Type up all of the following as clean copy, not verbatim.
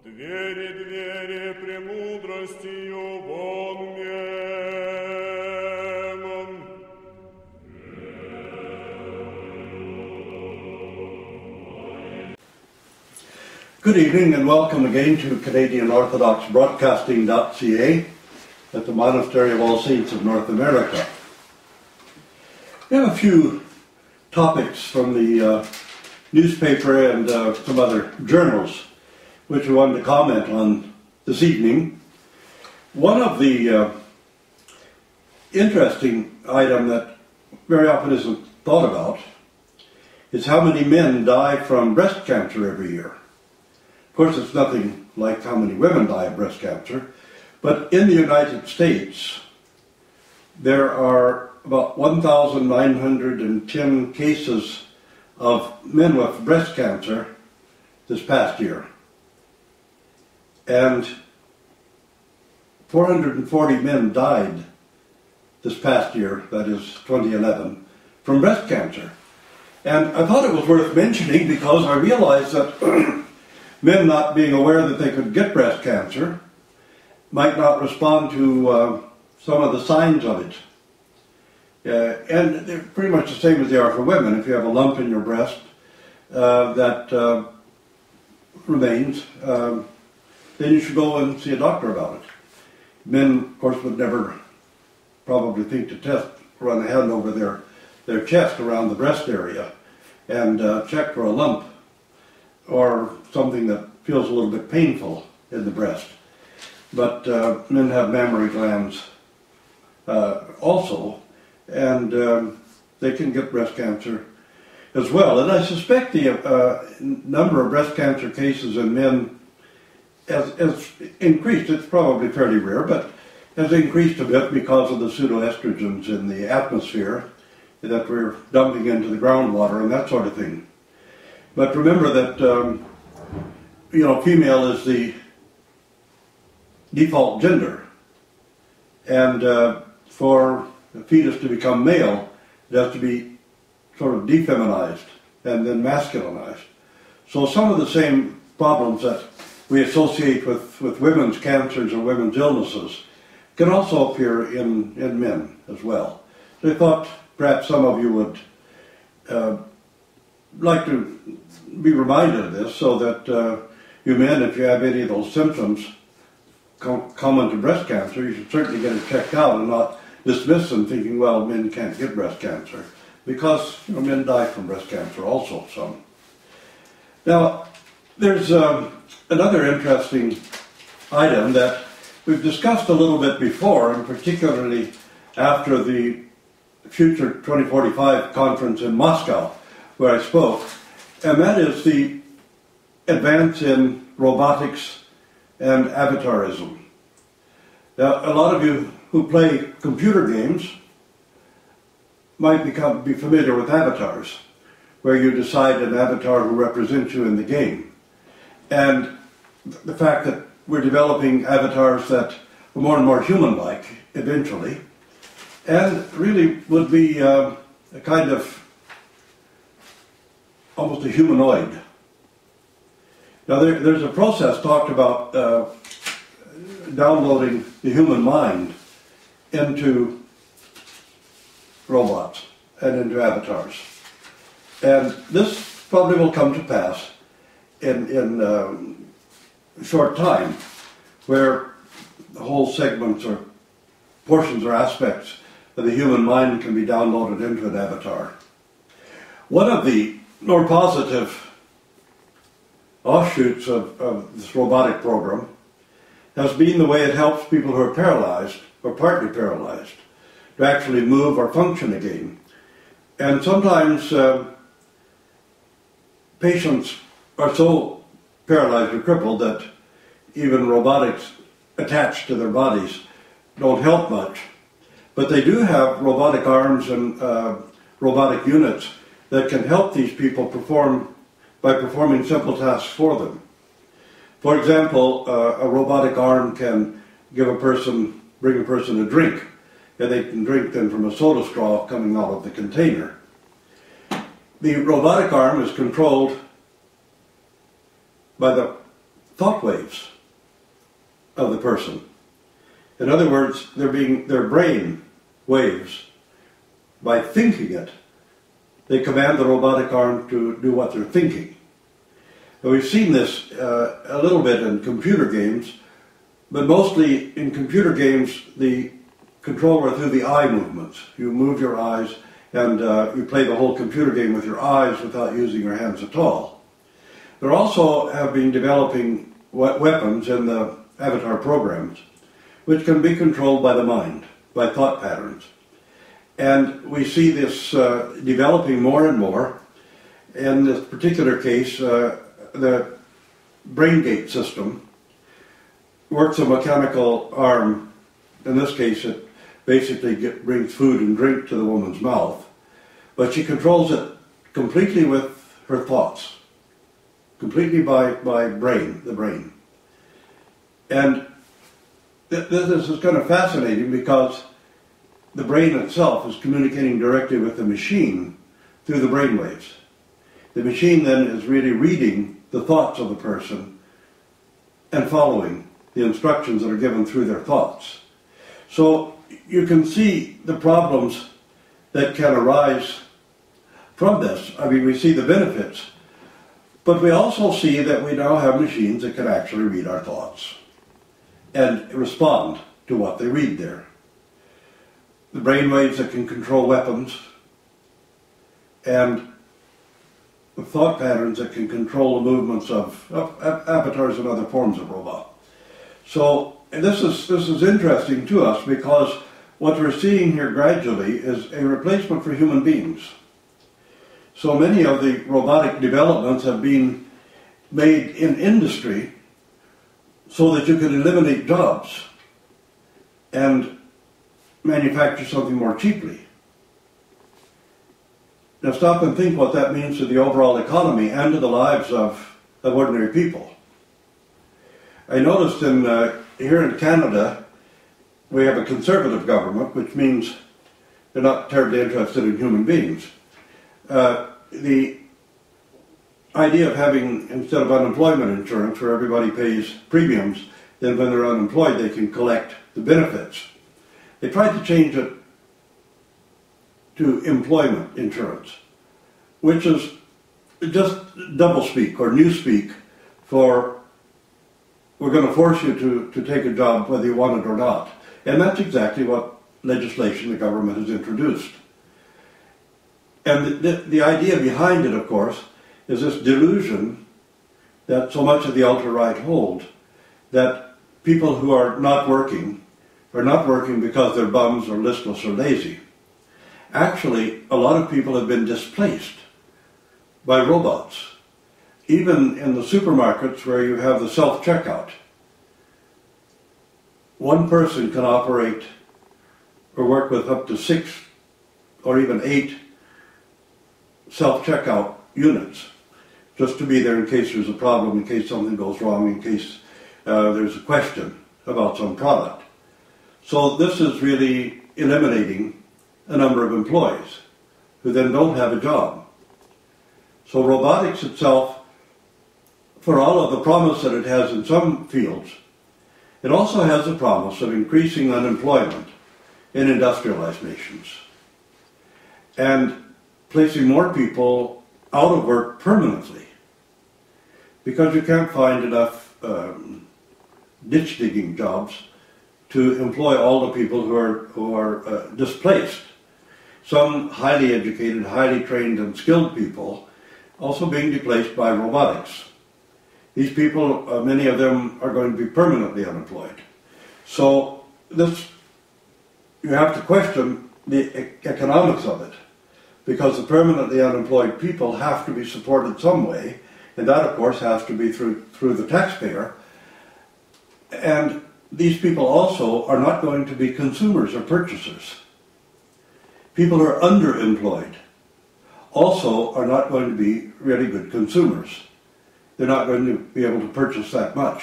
Двери, двери, премудростью вон мемон. Good evening and welcome again to Canadian Orthodox Broadcasting.ca at the Monastery of All Saints of North America. We have a few topics from the newspaper and some other journals which we wanted to comment on this evening. One of the interesting item that very often isn't thought about is how many men die from breast cancer every year. Of course, it's nothing like how many women die of breast cancer, but in the United States, there are about 1,910 cases of men with breast cancer this past year. And 440 men died this past year, that is 2011, from breast cancer. And I thought it was worth mentioning because I realized that men not being aware that they could get breast cancer might not respond to some of the signs of it. And they're pretty much the same as they are for women. If you have a lump in your breast that remains, then you should go and see a doctor about it. Men, of course, would never probably think to run a hand over their chest around the breast area and check for a lump or something that feels a little bit painful in the breast. But men have mammary glands also, and they can get breast cancer as well. And I suspect the number of breast cancer cases in men has increased. It's probably fairly rare, but has increased a bit because of the pseudoestrogens in the atmosphere that we're dumping into the groundwater and that sort of thing. But remember that, female is the default gender. And for a fetus to become male, it has to be sort of defeminized and then masculinized. So some of the same problems that we associate with women's cancers or women's illnesses can also appear in men as well. So I thought perhaps some of you would like to be reminded of this so that you men, if you have any of those symptoms common to breast cancer, you should certainly get it checked out and not dismiss them thinking, well, men can't get breast cancer, because men die from breast cancer also, some. Now, there's another interesting item that we've discussed a little bit before, and particularly after the Future 2045 conference in Moscow, where I spoke, and that is the advance in robotics and avatarism. Now, a lot of you who play computer games might be familiar with avatars, where you decide an avatar who represents you in the game. And the fact that we're developing avatars that are more and more human-like eventually, and really would be a kind of almost a humanoid. Now there's a process talked about downloading the human mind into robots and into avatars. And this probably will come to pass in a short time, where the whole segments or portions or aspects of the human mind can be downloaded into an avatar. One of the more positive offshoots of this robotic program has been the way it helps people who are paralyzed or partly paralyzed to actually move or function again. And sometimes patients are so paralyzed or crippled that even robotics attached to their bodies don't help much. But they do have robotic arms and robotic units that can help these people by performing simple tasks for them. For example, a robotic arm can bring a person a drink, and they can drink then from a soda straw coming out of the container. The robotic arm is controlled by the thought waves of the person. In other words, their brain waves. By thinking it, they command the robotic arm to do what they're thinking. And we've seen this a little bit in computer games, but mostly in computer games, the controller through the eye movements. You move your eyes and you play the whole computer game with your eyes without using your hands at all. There also have been developing weapons in the avatar programs, which can be controlled by the mind, by thought patterns. And we see this developing more and more. In this particular case, the brain gate system works a mechanical arm. In this case, it basically brings food and drink to the woman's mouth. But she controls it completely with her thoughts, completely by the brain. And this is kind of fascinating because the brain itself is communicating directly with the machine through the brain waves. The machine then is really reading the thoughts of the person and following the instructions that are given through their thoughts. So you can see the problems that can arise from this. I mean, we see the benefits, but we also see that we now have machines that can actually read our thoughts and respond to what they read there. The brain waves that can control weapons, and the thought patterns that can control the movements of avatars and other forms of robot. So this is interesting to us because what we're seeing here gradually is a replacement for human beings. So many of the robotic developments have been made in industry so that you can eliminate jobs and manufacture something more cheaply. Now stop and think what that means to the overall economy and to the lives of ordinary people. I noticed here in Canada, we have a conservative government, which means they're not terribly interested in human beings. The idea of having, instead of unemployment insurance where everybody pays premiums, then when they're unemployed they can collect the benefits. They tried to change it to employment insurance, which is just doublespeak or newspeak for we're going to force you to take a job whether you want it or not. And that's exactly what legislation the government has introduced. And the idea behind it, of course, is this delusion that so much of the ultra-right hold, that people who are not working because they're bums or listless or lazy. Actually, a lot of people have been displaced by robots. Even in the supermarkets where you have the self-checkout, one person can operate or work with up to 6 or even 8 self-checkout units, just to be there in case there's a problem, in case something goes wrong, in case there's a question about some product. So this is really eliminating a number of employees who then don't have a job. So robotics itself, for all of the promise that it has in some fields, it also has the promise of increasing unemployment in industrialized nations and placing more people out of work permanently because you can't find enough ditch digging jobs to employ all the people who are displaced. Some highly educated, highly trained and skilled people also being displaced by robotics. These people, many of them are going to be permanently unemployed. So you have to question the economics of it, because the permanently unemployed people have to be supported some way, and that of course has to be through the taxpayer. And these people also are not going to be consumers or purchasers. People who are underemployed also are not going to be really good consumers. They're not going to be able to purchase that much.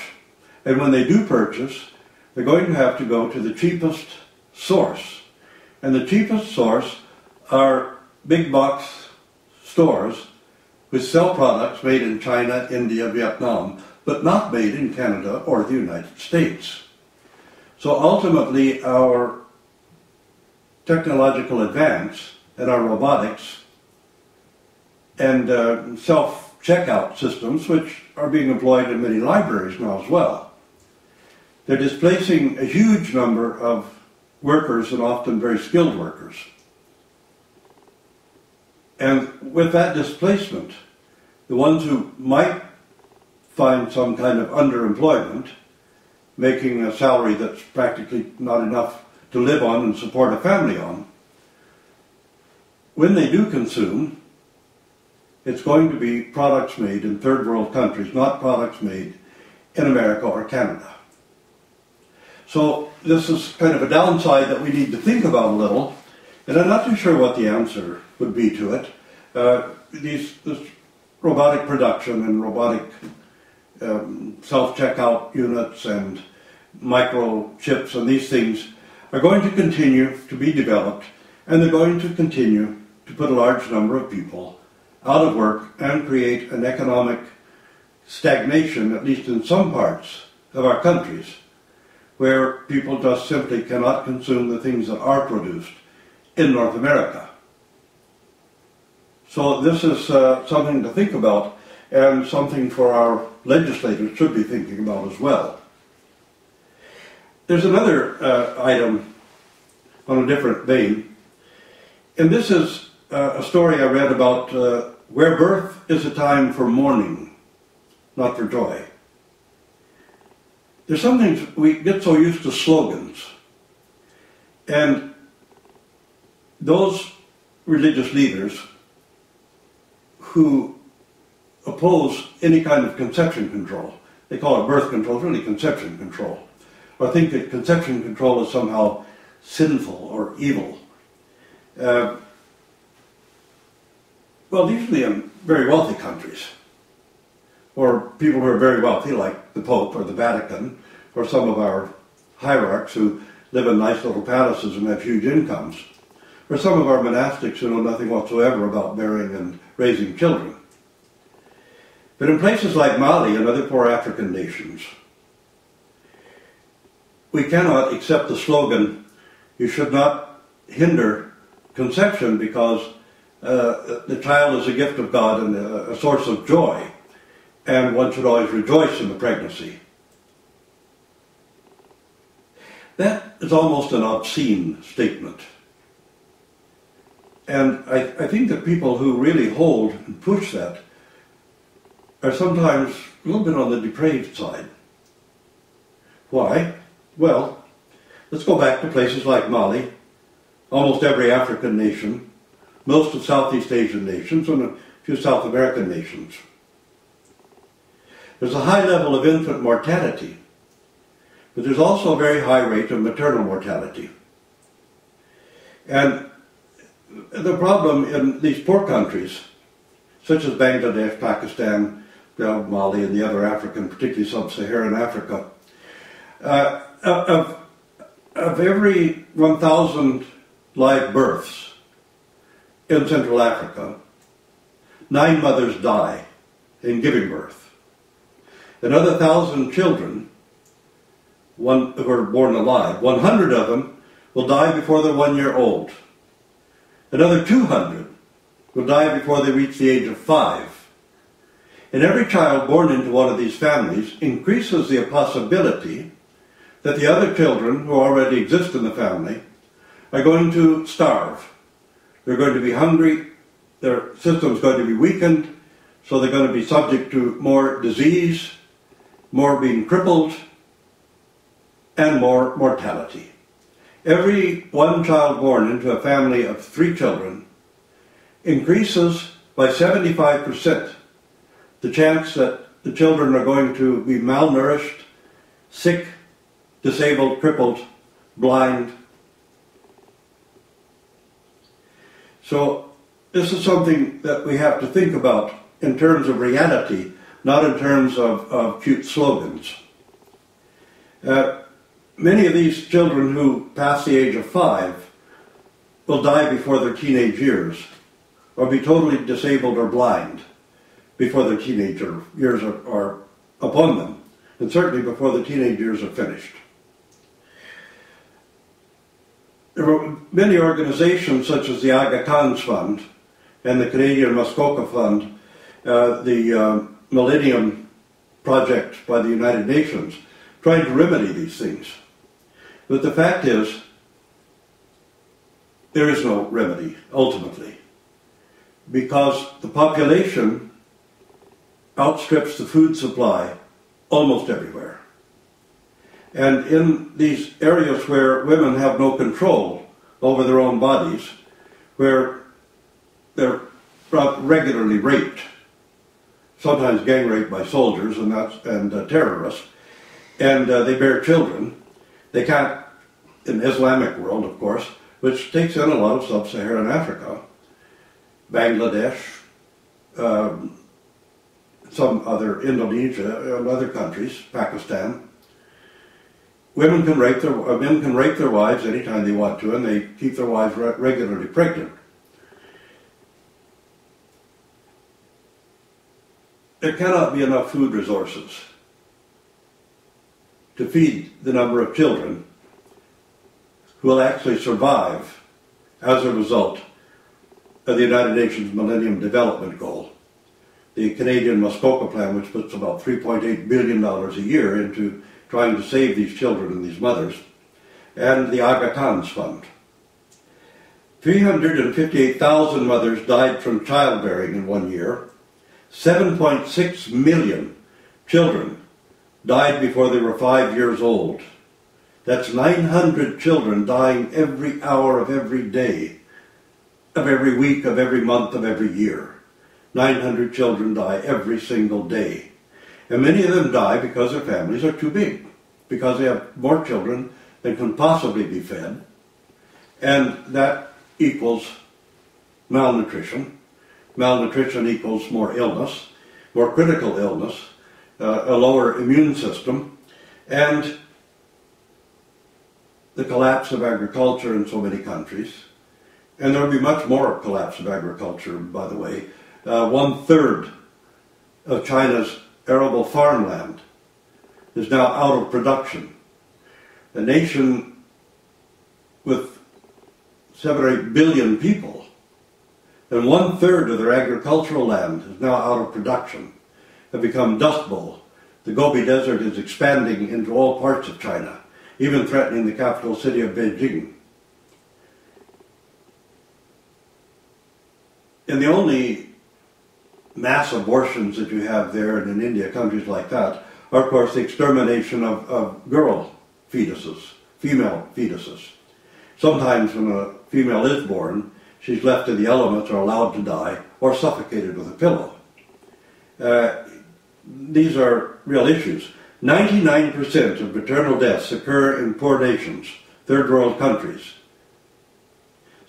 And when they do purchase, they're going to have to go to the cheapest source. And the cheapest source are big box stores which sell products made in China, India, Vietnam but not made in Canada or the United States. So ultimately, our technological advance and our robotics and self-checkout systems, which are being employed in many libraries now as well, they're displacing a huge number of workers, and often very skilled workers. And with that displacement, the ones who might find some kind of underemployment, making a salary that's practically not enough to live on and support a family on, when they do consume, it's going to be products made in third world countries, not products made in America or Canada. So this is kind of a downside that we need to think about a little, and I'm not too sure what the answer would be to it. This robotic production and robotic self-checkout units and microchips and these things are going to continue to be developed, and they're going to continue to put a large number of people out of work and create an economic stagnation, at least in some parts of our countries, where people just simply cannot consume the things that are produced in North America. So this is something to think about, and something for our legislators should be thinking about as well. There's another item on a different vein, and this is a story I read about where birth is a time for mourning, not for joy. There's some things we get so used to slogans, and those religious leaders who oppose any kind of conception control, they call it birth control, it's really conception control, or think that conception control is somehow sinful or evil. Well, usually in very wealthy countries, or people who are very wealthy, like the Pope or the Vatican, or some of our hierarchs who live in nice little palaces and have huge incomes, or some of our monastics who know nothing whatsoever about bearing and raising children. But in places like Mali and other poor African nations, we cannot accept the slogan, you should not hinder conception because the child is a gift of God and a source of joy, and one should always rejoice in the pregnancy. That is almost an obscene statement. And I think that people who really hold and push that are sometimes a little bit on the depraved side. Why? Well, let's go back to places like Mali, almost every African nation, most of Southeast Asian nations, and a few South American nations. There's a high level of infant mortality, but there's also a very high rate of maternal mortality. And the problem in these poor countries, such as Bangladesh, Pakistan, Mali, and the other African, particularly sub-Saharan Africa, of every 1,000 live births in Central Africa, 9 mothers die in giving birth. Another 1,000 children who are born alive, 100 of them will die before they're 1 year old. Another 200 will die before they reach the age of 5. And every child born into one of these families increases the possibility that the other children who already exist in the family are going to starve. They're going to be hungry, their system's going to be weakened, so they're going to be subject to more disease, more being crippled, and more mortality. Every one child born into a family of 3 children increases by 75% the chance that the children are going to be malnourished, sick, disabled, crippled, blind. So this is something that we have to think about in terms of reality, not in terms of cute slogans. Many of these children who pass the age of 5 will die before their teenage years, or be totally disabled or blind before their teenager years are upon them, and certainly before the teenage years are finished. There were many organizations such as the Aga Khan's Fund and the Canadian Muskoka Fund, the Millennium Project by the United Nations, trying to remedy these things. But the fact is, there is no remedy, ultimately, because the population outstrips the food supply almost everywhere. And in these areas where women have no control over their own bodies, where they're regularly raped, sometimes gang raped by soldiers and terrorists, and they bear children, they can't, in the Islamic world, of course, which takes in a lot of sub-Saharan Africa, Bangladesh, some other, Indonesia, and other countries, Pakistan. Men can rape their wives anytime they want to, and they keep their wives regularly pregnant. There cannot be enough food resources to feed the number of children who will actually survive as a result of the United Nations Millennium Development Goal, the Canadian Muskoka Plan, which puts about $3.8 billion a year into trying to save these children and these mothers, and the Aga Khan's Fund. 358,000 mothers died from childbearing in 1 year. 7.6 million children died before they were 5 years old. That's 900 children dying every hour of every day, of every week, of every month, of every year. 900 children die every single day. And many of them die because their families are too big, because they have more children than can possibly be fed. And that equals malnutrition. Malnutrition equals more illness, more critical illness, a lower immune system, and the collapse of agriculture in so many countries. And there will be much more collapse of agriculture, by the way. 1/3 of China's arable farmland is now out of production. A nation with 7 or 8 billion people, and 1/3 of their agricultural land is now out of production, have become Dust Bowl. The Gobi Desert is expanding into all parts of China, even threatening the capital city of Beijing. And the only mass abortions that you have there and in India, countries like that, are of course the extermination of girl fetuses, female fetuses. Sometimes when a female is born, she's left to the elements or allowed to die or suffocated with a pillow. These are real issues. 99% of maternal deaths occur in poor nations, third world countries.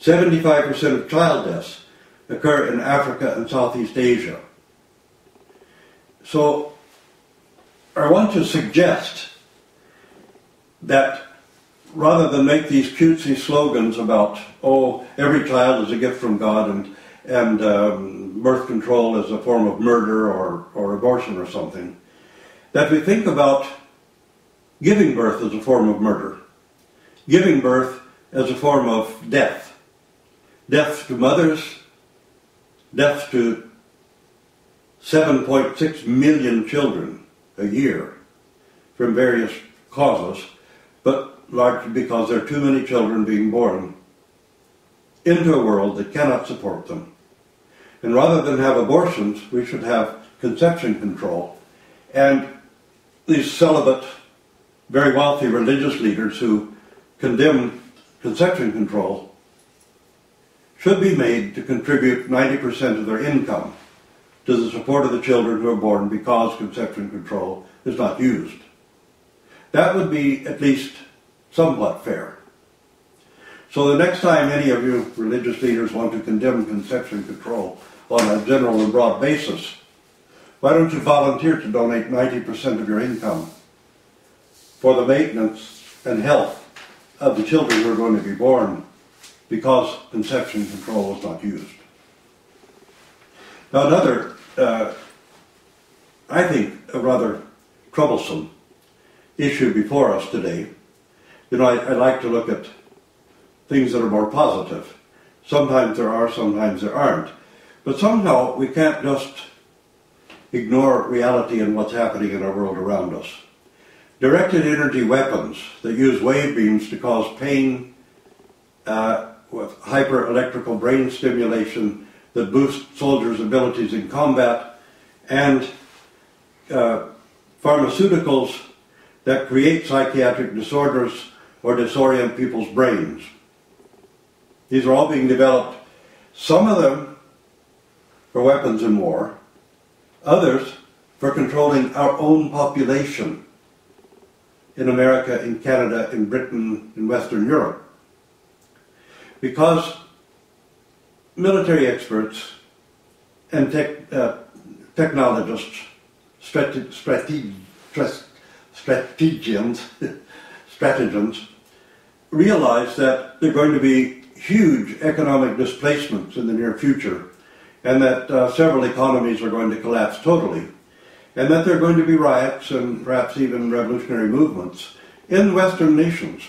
75% of child deaths occur in Africa and Southeast Asia. So I want to suggest that rather than make these cutesy slogans about, oh, every child is a gift from God and birth control is a form of murder or abortion or something, that we think about giving birth as a form of murder, giving birth as a form of death. Death to mothers, death to 7.6 million children a year from various causes, but largely because there are too many children being born into a world that cannot support them. And rather than have abortions, we should have conception control. And these celibate, very wealthy religious leaders who condemn conception control should be made to contribute 90% of their income to the support of the children who are born because conception control is not used. That would be at least somewhat fair. So the next time any of you religious leaders want to condemn conception control on a general and broad basis, why don't you volunteer to donate 90% of your income for the maintenance and health of the children who are going to be born because conception control is not used. Now another, I think, a rather troublesome issue before us today. You know, I like to look at things that are more positive. Sometimes there are, sometimes there aren't. But somehow we can't just ignore reality and what's happening in our world around us. Directed energy weapons that use wave beams to cause pain with hyper-electrical brain stimulation that boosts soldiers' abilities in combat, and pharmaceuticals that create psychiatric disorders or disorient people's brains. These are all being developed, some of them for weapons in war, others for controlling our own population in America, in Canada, in Britain, in Western Europe. Because military experts and technologists, strategians, realize that there are going to be huge economic displacements in the near future, and that several economies are going to collapse totally, and that there are going to be riots and perhaps even revolutionary movements in Western nations.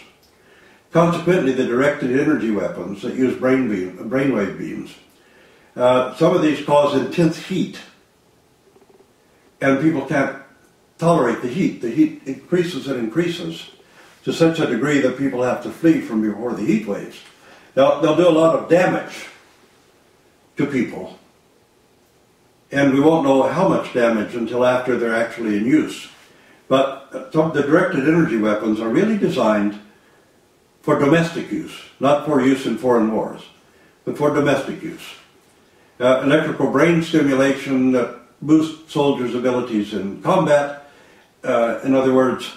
Consequently, the directed energy weapons that use brainwave beams, some of these cause intense heat, and people can't tolerate the heat. The heat increases and increases to such a degree that people have to flee from before the heat waves. They'll do a lot of damage to people, and we won't know how much damage until after they're actually in use. But the directed energy weapons are really designed for domestic use, not for use in foreign wars, but for domestic use. Electrical brain stimulation that boosts soldiers' abilities in combat, in other words,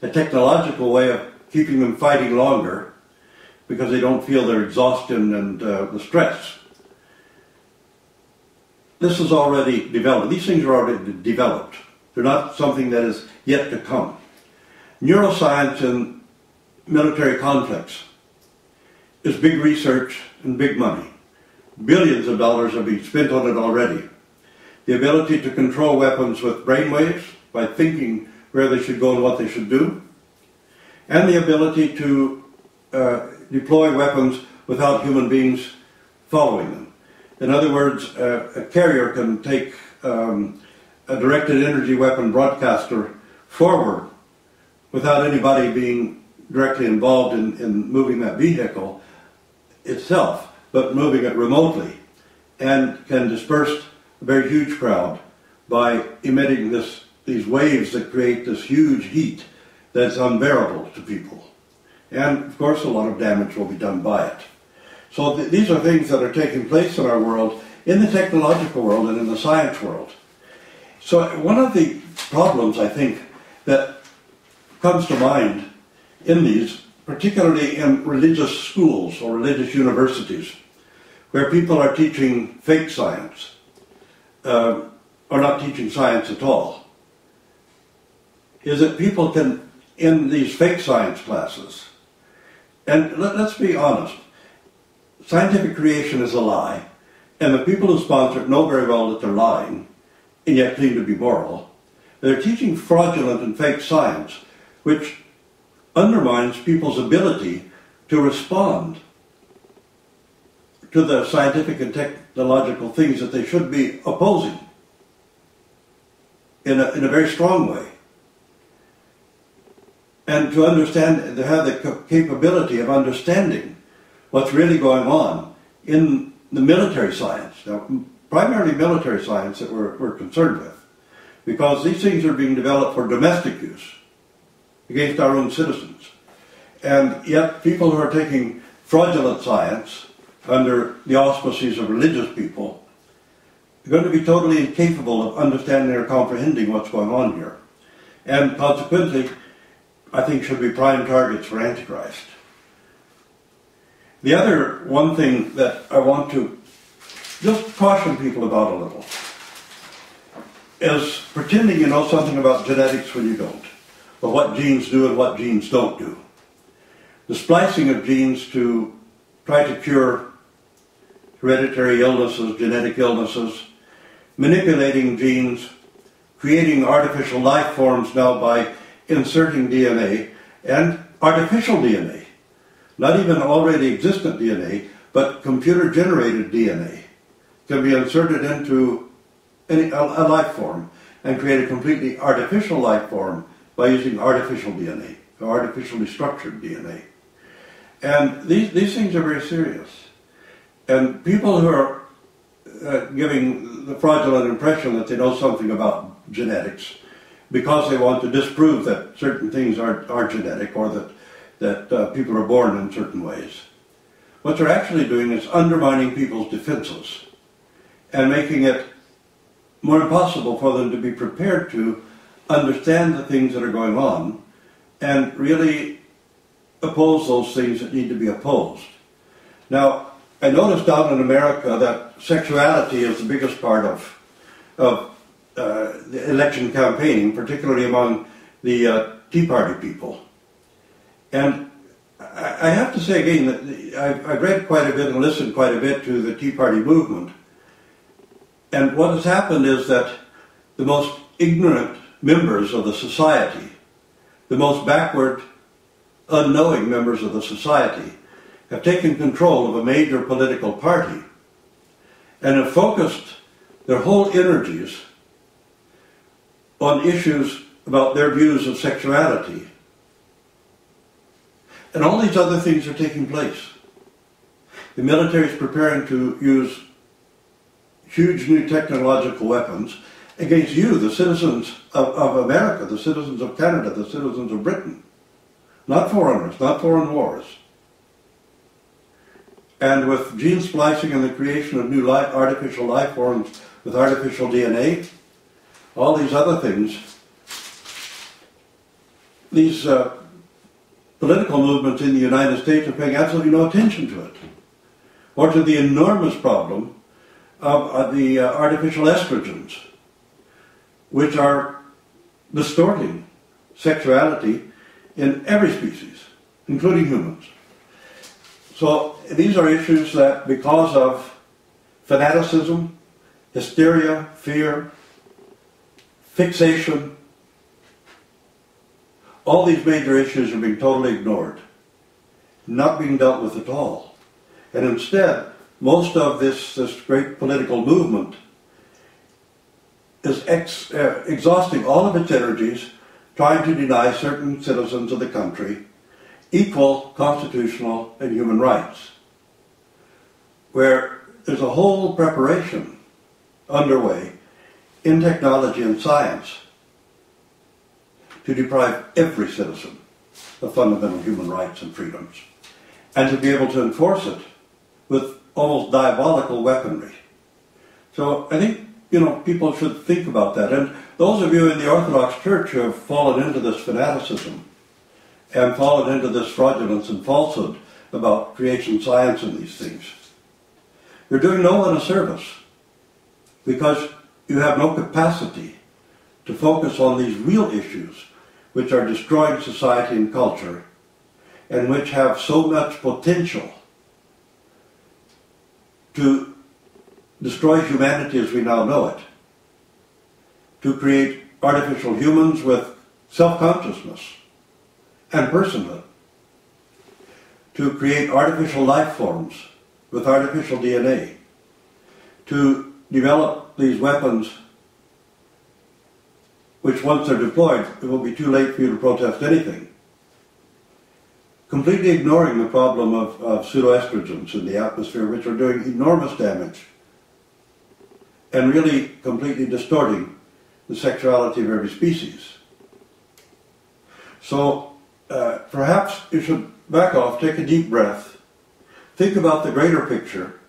a technological way of keeping them fighting longer because they don't feel their exhaustion and the stress. This is already developed. These things are already developed. They're not something that is yet to come. Neuroscience and military conflicts is big research and big money. Billions of dollars have been spent on it already. The ability to control weapons with brainwaves by thinking where they should go and what they should do, and the ability to deploy weapons without human beings following them. In other words, a carrier can take a directed energy weapon broadcaster forward without anybody being directly involved in moving that vehicle itself, but moving it remotely, and can disperse a very huge crowd by emitting these waves that create this huge heat that's unbearable to people. And of course a lot of damage will be done by it. So these are things that are taking place in our world, in the technological world and in the science world. So one of the problems, I think, that comes to mind in these, particularly in religious schools or religious universities, where people are teaching fake science, or not teaching science at all, is that people can, in these fake science classes, and let's be honest, scientific creation is a lie, and the people who sponsor it know very well that they're lying, and yet claim to be moral. They're teaching fraudulent and fake science, which undermines people's ability to respond to the scientific and technological things that they should be opposing in a very strong way. And to understand, to have the capability of understanding what's really going on in the military science, now, primarily military science that we're concerned with, because these things are being developed for domestic use against our own citizens. And yet people who are taking fraudulent science under the auspices of religious people are going to be totally incapable of understanding or comprehending what's going on here. And consequently, I think should be prime targets for Antichrist. The other one thing that I want to just caution people about a little is pretending you know something about genetics when you don't, or what genes do and what genes don't do. The splicing of genes to try to cure hereditary illnesses, genetic illnesses, manipulating genes creating artificial life forms now by inserting DNA, and artificial DNA, not even already existent DNA, but computer-generated DNA, can be inserted into a life form and create a completely artificial life form by using artificial DNA, or artificially structured DNA. And these things are very serious. And people who are giving the fraudulent impression that they know something about genetics because they want to disprove that certain things are genetic, or that people are born in certain ways. What they're actually doing is undermining people's defenses and making it more impossible for them to be prepared to understand the things that are going on and really oppose those things that need to be opposed. Now, I noticed down in America that sexuality is the biggest part of the election campaigning, particularly among the Tea Party people. And I have to say again that I've read quite a bit and listened quite a bit to the Tea Party movement. And what has happened is that the most ignorant members of the society, the most backward, unknowing members of the society, have taken control of a major political party and have focused their whole energies on issues about their views of sexuality. And all these other things are taking place. The military is preparing to use huge new technological weapons against you, the citizens of America, the citizens of Canada, the citizens of Britain. Not foreigners, not foreign wars. And with gene splicing and the creation of new artificial life forms with artificial DNA, all these other things, these political movements in the United States are paying absolutely no attention to it, or to the enormous problem of the artificial estrogens, which are distorting sexuality in every species, including humans. So these are issues that, because of fanaticism, hysteria, fear, fixation, all these major issues are being totally ignored, not being dealt with at all. And instead, most of this great political movement is exhausting all of its energies trying to deny certain citizens of the country equal constitutional and human rights, where there's a whole preparation underway in technology and science to deprive every citizen of fundamental human rights and freedoms, and to be able to enforce it with almost diabolical weaponry. So I think, people should think about that. And those of you in the Orthodox Church who have fallen into this fanaticism and fallen into this fraudulence and falsehood about creation science and these things, you're doing no one a service, because you have no capacity to focus on these real issues which are destroying society and culture, and which have so much potential to destroy humanity as we now know it, to create artificial humans with self-consciousness and personhood, to create artificial life forms with artificial DNA, to develop these weapons which, once they're deployed, it will be too late for you to protest anything. Completely ignoring the problem of pseudoestrogens in the atmosphere, which are doing enormous damage and really completely distorting the sexuality of every species. So perhaps you should back off, take a deep breath, think about the greater picture,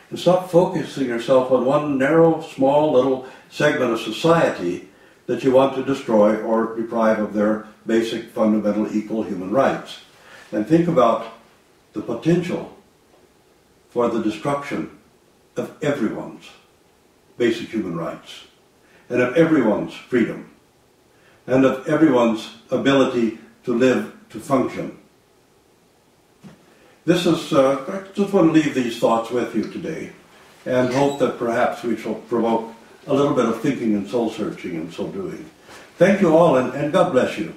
and stop focusing yourself on one narrow, small, little segment of society that you want to destroy or deprive of their basic, fundamental, equal human rights. And think about the potential for the destruction of everyone's basic human rights, and of everyone's freedom, and of everyone's ability to live, to function. This is, I just want to leave these thoughts with you today, and hope that perhaps we shall provoke a little bit of thinking and soul searching in so doing. Thank you all, and God bless you.